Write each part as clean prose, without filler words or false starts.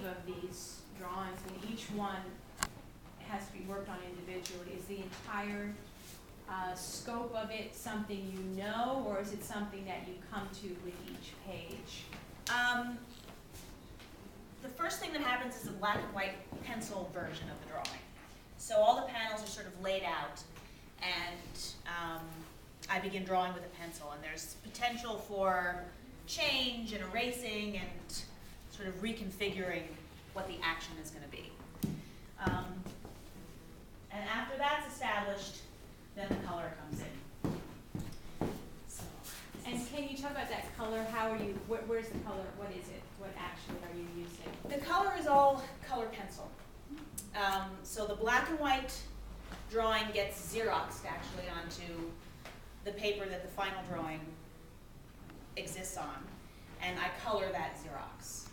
of these drawings, and each one has to be worked on individually. Is the entire scope of it something you know, or is it something that you come to with each page? The first thing that happens is a black and white pencil version of the drawing. So all the panels are sort of laid out, and I begin drawing with a pencil, and there's potential for change and erasing and sort of reconfiguring what the action is going to be. And after that's established, then the color comes in. So, and can you talk about that color? How are you, where's the color? What is it? What actually are you using? the color is all color pencil. So the black and white drawing gets xeroxed actually onto the paper that the final drawing exists on, and I color that Xerox.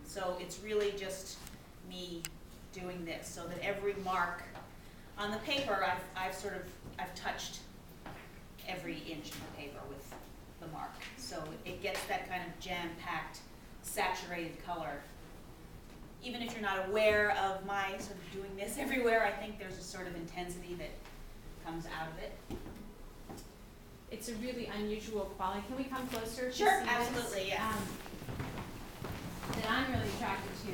So it's really just me doing this, so that every mark on the paper, I've touched every inch of the paper with the mark. So it gets that kind of jam-packed, saturated color. Even if you're not aware of my sort of doing this everywhere, I think there's a sort of intensity that comes out of it. It's a really unusual quality. Can we come closer to Sure, see absolutely, this? yeah. That I'm really attracted to,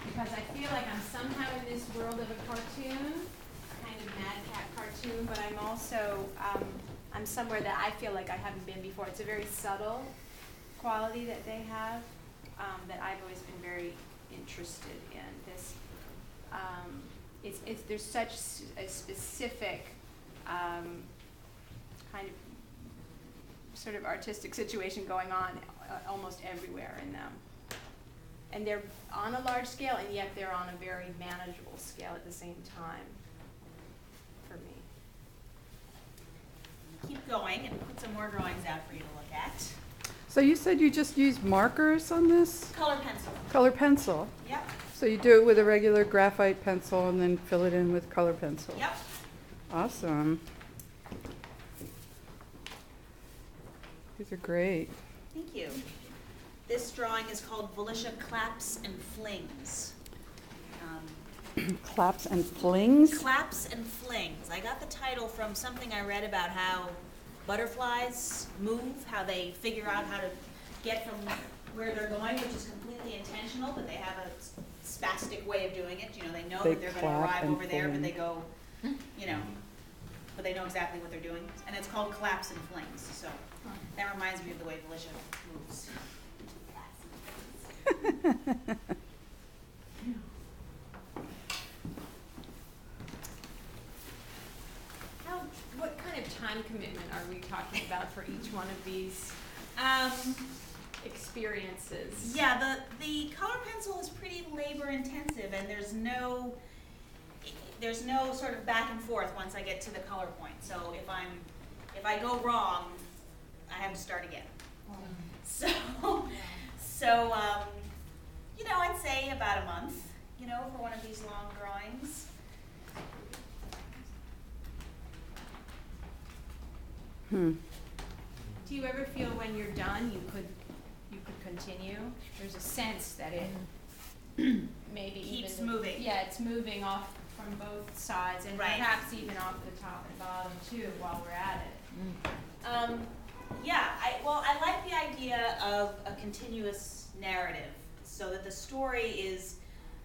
because I feel like I'm somehow in this world of a cartoon, kind of madcap cartoon, but I'm also, I'm somewhere that I feel like I haven't been before. It's a very subtle quality that they have, that I've always been very interested in. This, there's such a specific kind of sort of artistic situation going on almost everywhere in them. And they're on a large scale, and yet they're on a very manageable scale at the same time for me. Keep going and put some more drawings out for you to look at. So you said you just use markers on this? Color pencil. Color pencil? Yep. So you do it with a regular graphite pencil and then fill it in with color pencil? Yep. Awesome. These are great. Thank you. This drawing is called Volitia Claps and Flings. Claps and flings? Claps and Flings. I got the title from something I read about how butterflies move, how they figure out how to get from where they're going, which is completely intentional, but they have a spastic way of doing it. You know, they know They that they're going to clap arrive and over there, but fling. they go, you know, but they know exactly what they're doing. And it's called Claps and Flings. So that reminds me of the way Volitia moves. What kind of time commitment are we talking about for each one of these experiences? Yeah, the color pencil is pretty labor intensive, and there's no sort of back and forth once I get to the color point. So if I go wrong, I have to start again. So you know, I'd say about a month, you know, for one of these long drawings. Do you ever feel when you're done you could continue? There's a sense that it maybe Keeps even moving. Yeah, it's moving off from both sides, and Right. perhaps even off the top and bottom too while we're at it. Yeah, I like the idea of a continuous narrative, so that the story is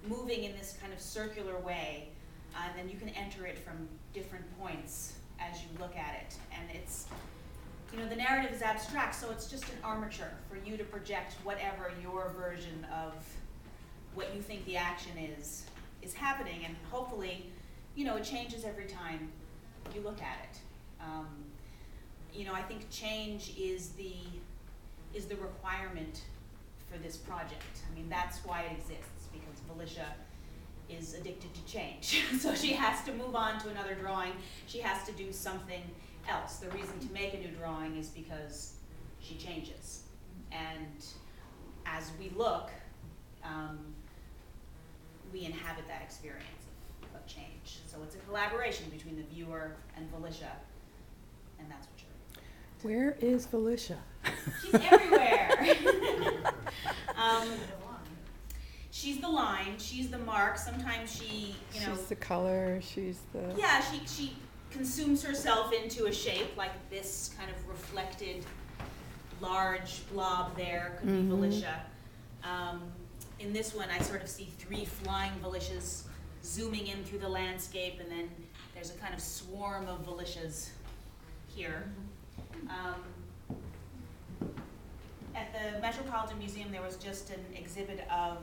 moving in this kind of circular way, and then you can enter it from different points as you look at it. And it's, you know, the narrative is abstract, so it's just an armature for you to project whatever your version of what you think the action is happening, and hopefully, you know, it changes every time you look at it. You know, I think change is the requirement for this project. I mean, that's why it exists, because Volitia is addicted to change. So she has to move on to another drawing. She has to do something else. The reason to make a new drawing is because she changes. And as we look, we inhabit that experience of change. So it's a collaboration between the viewer and Volitia, and that's what you're. Where is Volitia? She's everywhere. she's the line, she's the mark. Sometimes she, you know, She's the color, she's the... yeah, she consumes herself into a shape like this kind of reflected large blob there could be Volitia. In this one, I sort of see 3 flying Volitias zooming in through the landscape, and then there's a kind of swarm of Volitias here. At the Metropolitan Museum, there was just an exhibit of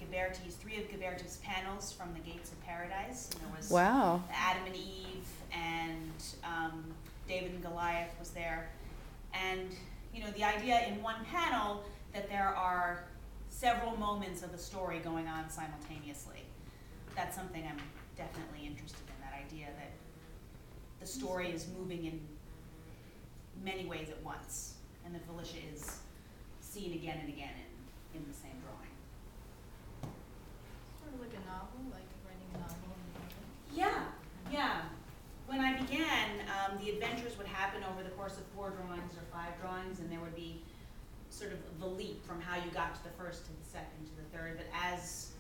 Ghiberti's, 3 of Ghiberti's panels from the Gates of Paradise. And there was Wow. Adam and Eve, and David and Goliath was there. And you know, the idea in one panel that there are several moments of the story going on simultaneously. That's something I'm definitely interested in, that idea that the story is moving in many ways at once, and that Volitia is seen again and again in the same drawing. Sort of like a novel, like writing a novel. Yeah, yeah. When I began, the adventures would happen over the course of 4 drawings or 5 drawings, and there would be sort of the leap from how you got to the first to the second to the third. But as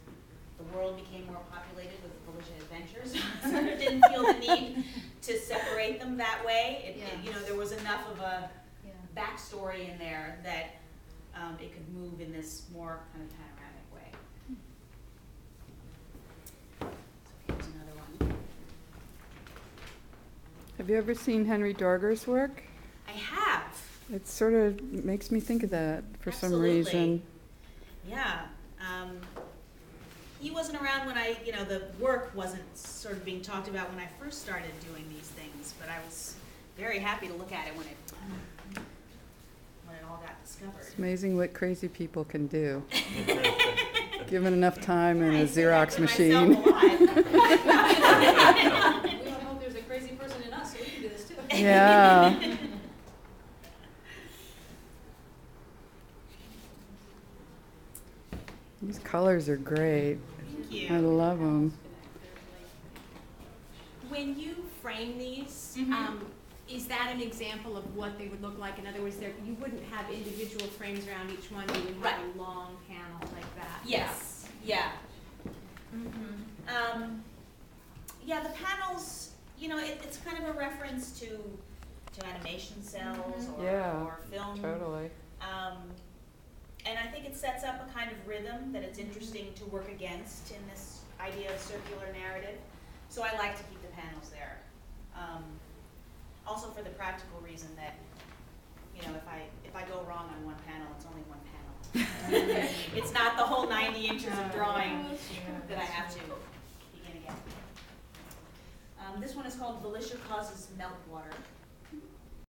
the world became more populated with the Volitia adventures, I sort of didn't feel the need to separate them that way. You know, there was enough of a backstory in there that it could move in this more kind of panoramic way. So here's another one. Have you ever seen Henry Dorger's work? I have. It sort of makes me think of that for some reason. Yeah. He wasn't around when the work wasn't sort of being talked about when I first started doing these things, but I was very happy to look at it when it all got discovered. It's amazing what crazy people can do. Given enough time and a Xerox machine. We all hope there's a crazy person in us, so we can do this too. Yeah. These colors are great. Thank you. I love them. When you frame these, Mhm. is that an example of what they would look like? In other words, you wouldn't have individual frames around each one, you would have Right. a long panel like that. Yes. Yeah. Yeah, the panels, you know, it's kind of a reference to animation cells or film. Totally. And I think it sets up a kind of rhythm that it's interesting to work against in this idea of circular narrative. So I like to keep the panels there. Also for the practical reason that, you know, if I go wrong on one panel, it's only one panel. It's not the whole 90 inches of drawing that I have to begin again. This one is called Volitia Causes Meltwater.